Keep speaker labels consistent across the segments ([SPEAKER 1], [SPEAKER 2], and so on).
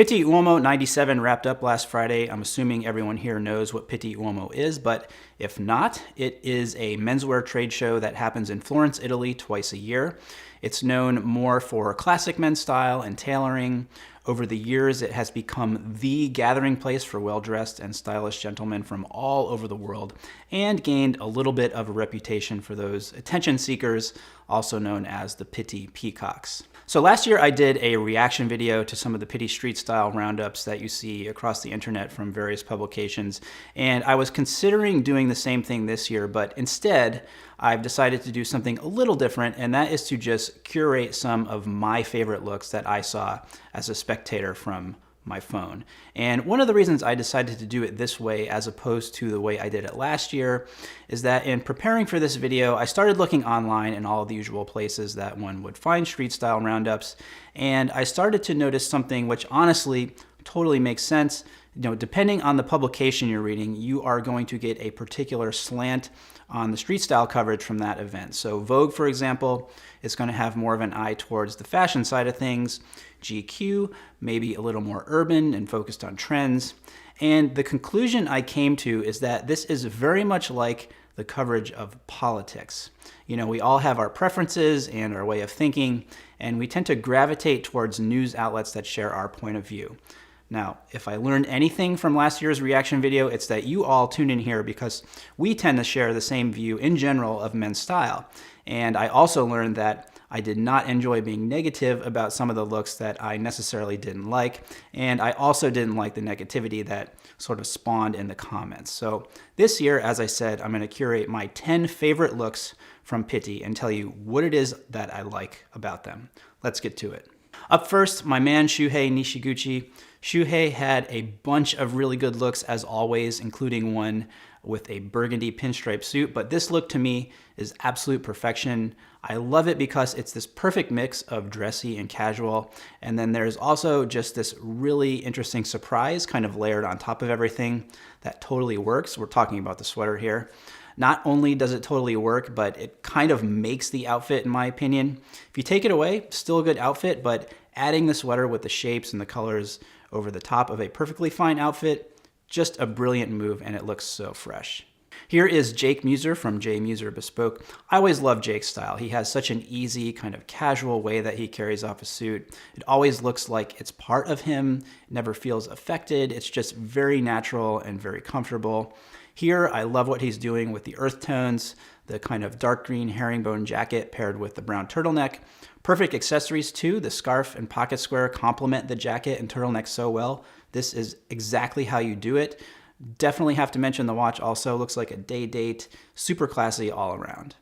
[SPEAKER 1] Pitti Uomo 97 wrapped up last Friday. I'm assuming everyone here knows what Pitti Uomo is, but if not, it is a menswear trade show that happens in Florence, Italy twice a year. It's known more for classic men's style and tailoring. Over the years, it has become the gathering place for well-dressed and stylish gentlemen from all over the world, and gained a little bit of a reputation for those attention seekers, also known as the Pitti Peacocks. So last year I did a reaction video to some of the Pitti street style roundups that you see across the internet from various publications, and I was considering doing the same thing this year, but instead I've decided to do something a little different, and that is to just curate some of my favorite looks that I saw as a spectator from my phone. And one of the reasons I decided to do it this way as opposed to the way I did it last year is that in preparing for this video, I started looking online in all of the usual places that one would find street style roundups, and I started to notice something which honestly totally makes sense. Depending on the publication you're reading, you are going to get a particular slant on the street style coverage from that event. So Vogue, for example, is going to have more of an eye towards the fashion side of things. GQ, maybe a little more urban and focused on trends. And the conclusion I came to is that this is very much like the coverage of politics. We all have our preferences and our way of thinking, and we tend to gravitate towards news outlets that share our point of view. Now, if I learned anything from last year's reaction video, it's that you all tune in here because we tend to share the same view in general of men's style. And I also learned that I did not enjoy being negative about some of the looks that I necessarily didn't like. And I also didn't like the negativity that sort of spawned in the comments. So this year, as I said, I'm going to curate my 10 favorite looks from Pitti and tell you what it is that I like about them. Let's get to it. Up first, my man Shuhei Nishiguchi. Shuhei had a bunch of really good looks as always, including one with a burgundy pinstripe suit, but this look to me is absolute perfection. I love it because it's this perfect mix of dressy and casual, and then there's also just this really interesting surprise kind of layered on top of everything that totally works. We're talking about the sweater here. Not only does it totally work, but it kind of makes the outfit, in my opinion. If you take it away, still a good outfit, but adding the sweater with the shapes and the colors over the top of a perfectly fine outfit, just a brilliant move, and it looks so fresh. Here is Jake Muser from J Muser Bespoke. I always love Jake's style. He has such an easy, kind of casual way that he carries off a suit. It always looks like it's part of him. It never feels affected. It's just very natural and very comfortable. Here, I love what he's doing with the earth tones, the kind of dark green herringbone jacket paired with the brown turtleneck. Perfect accessories too. The scarf and pocket square complement the jacket and turtleneck so well. This is exactly how you do it. Definitely have to mention the watch also. Looks like a day date. Super classy all around.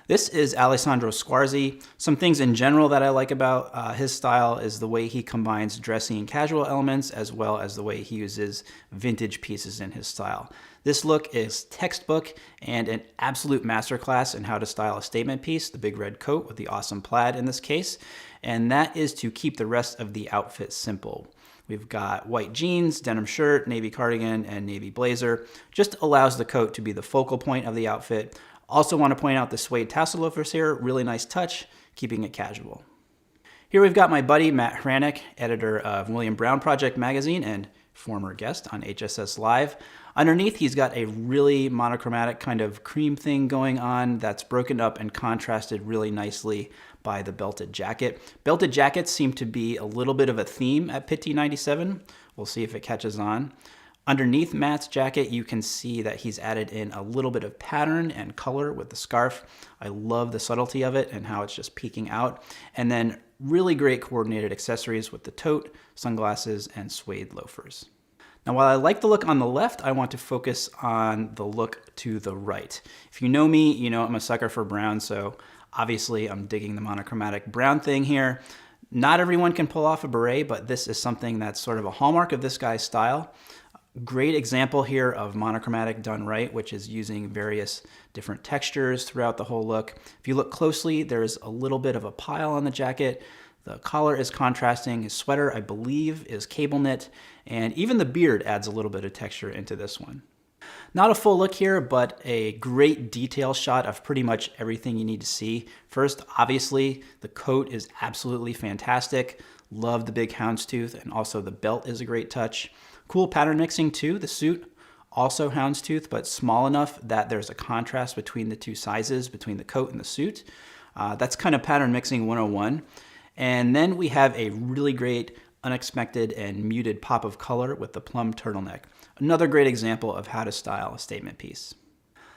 [SPEAKER 1] This is Alessandro Squarzi. Some things in general that I like about his style is the way he combines dressy and casual elements as well as the way he uses vintage pieces in his style. This look is textbook and an absolute masterclass in how to style a statement piece, the big red coat with the awesome plaid in this case, and that is to keep the rest of the outfit simple. We've got white jeans, denim shirt, navy cardigan, and navy blazer. Just allows the coat to be the focal point of the outfit. Also want to point out the suede tassel loafers here, really nice touch, keeping it casual. Here we've got my buddy Matt Hranick, editor of William Brown Project magazine and former guest on HSS Live. Underneath, he's got a really monochromatic kind of cream thing going on that's broken up and contrasted really nicely by the belted jacket. Belted jackets seem to be a little bit of a theme at Pitti 97. We'll see if it catches on. Underneath Matt's jacket, you can see that he's added in a little bit of pattern and color with the scarf. I love the subtlety of it and how it's just peeking out. And then really great coordinated accessories with the tote, sunglasses, and suede loafers. Now, while I like the look on the left, I want to focus on the look to the right. If you know me, you know I'm a sucker for brown, so obviously I'm digging the monochromatic brown thing here. Not everyone can pull off a beret, but this is something that's sort of a hallmark of this guy's style. Great example here of monochromatic done right, which is using various different textures throughout the whole look. If you look closely, there's a little bit of a pile on the jacket. The collar is contrasting. His sweater, I believe, is cable knit, and even the beard adds a little bit of texture into this one. Not a full look here, but a great detail shot of pretty much everything you need to see. First, obviously, the coat is absolutely fantastic. Love the big houndstooth, and also the belt is a great touch. Cool pattern mixing too. The suit, also houndstooth, but small enough that there's a contrast between the two sizes, between the coat and the suit. That's kind of pattern mixing 101. And then we have a really great unexpected and muted pop of color with the plum turtleneck. Another great example of how to style a statement piece.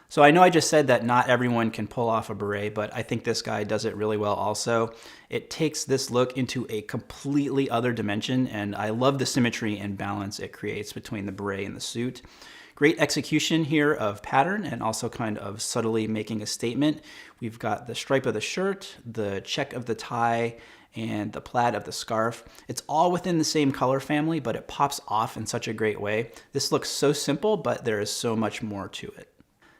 [SPEAKER 1] So I know I just said that not everyone can pull off a beret, but I think this guy does it really well also. It takes this look into a completely other dimension, and I love the symmetry and balance it creates between the beret and the suit. Great execution here of pattern and also kind of subtly making a statement. We've got the stripe of the shirt, the check of the tie, and the plaid of the scarf. It's all within the same color family, but it pops off in such a great way. This looks so simple, but there is so much more to it.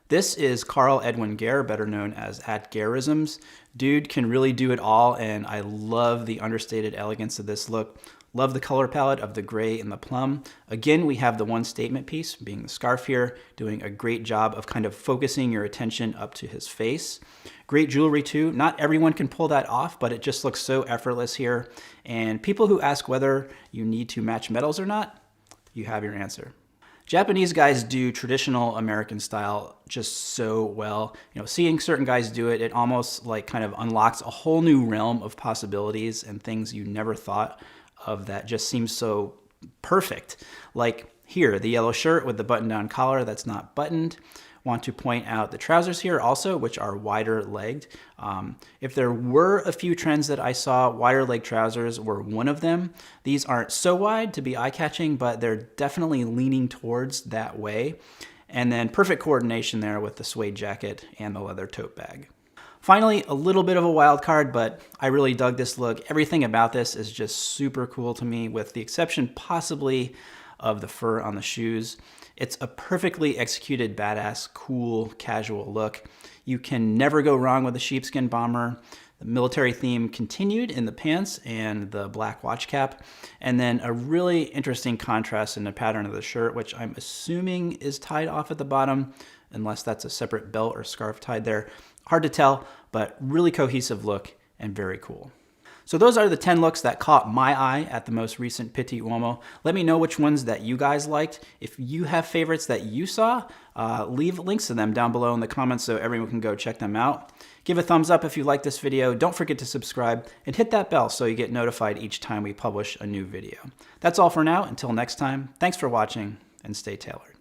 [SPEAKER 1] This is Carl Edwin Gare, better known as @Garisms. Dude can really do it all, and I love the understated elegance of this look. Love the color palette of the gray and the plum. Again, we have the one statement piece, being the scarf here, doing a great job of kind of focusing your attention up to his face. Great jewelry too. Not everyone can pull that off, but it just looks so effortless here. And people who ask whether you need to match metals or not, you have your answer. Japanese guys do traditional American style just so well. You know, seeing certain guys do it, it almost like kind of unlocks a whole new realm of possibilities and things you never thought of that just seems so perfect. Like here, the yellow shirt with the button-down collar that's not buttoned. Want to point out the trousers here also, which are wider legged. If there were a few trends that I saw, wider leg trousers were one of them. These aren't so wide to be eye-catching, but they're definitely leaning towards that way. And then perfect coordination there with the suede jacket and the leather tote bag. Finally, a little bit of a wild card, but I really dug this look. Everything about this is just super cool to me, with the exception possibly of the fur on the shoes. It's a perfectly executed, badass, cool, casual look. You can never go wrong with a sheepskin bomber. The military theme continued in the pants and the black watch cap. And then a really interesting contrast in the pattern of the shirt, which I'm assuming is tied off at the bottom, unless that's a separate belt or scarf tied there. Hard to tell, but really cohesive look and very cool. So those are the 10 looks that caught my eye at the most recent Pitti Uomo. Let me know which ones that you guys liked. If you have favorites that you saw, leave links to them down below in the comments so everyone can go check them out. Give a thumbs up if you like this video. Don't forget to subscribe and hit that bell so you get notified each time we publish a new video. That's all for now. Until next time, thanks for watching and stay tailored.